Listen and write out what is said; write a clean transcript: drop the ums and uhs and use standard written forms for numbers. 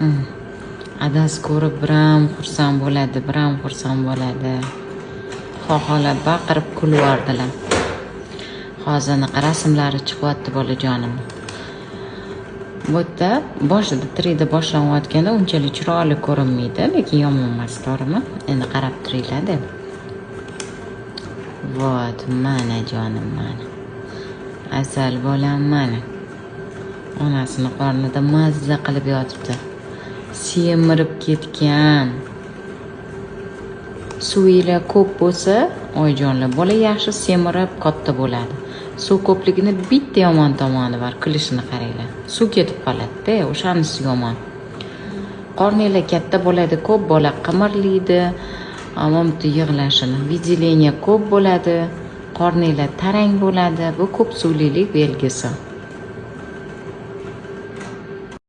Adasi ko'rib biram xursand bo'ladi, biram xursand bo'ladi. Xohlab baqirib kulvardilar. Hozirnaqa rasmlari chiqyapti bolajonim. Bu yerda boshida 3D boshlanayotganda unchalik chiroyli ko'rinmaydi, lekin yomon emas, to'g'rimi? Endi qarab turinglar-da. Vot, mana jonim mana. Asal bolam mana. Onasini qornida mazza qilib yotibdi. Semirib ketgan. Suvinglar ko'p bo'lsa, oyijonlar, bola yaxshi semirib katta bo'ladi. Suv ko'pligini bitta yomon tomoni bor, qilishini qaranglar. Suv ketib qoladi-da, o'shanisi yomon. Qorninglar katta bo'ladi, ko'p bola qimirlaydi, ammo yig'lashini. Выделение ko'p bo'ladi, qorninglar tarang bo'ladi. Bu ko'p suvlilik belgisi.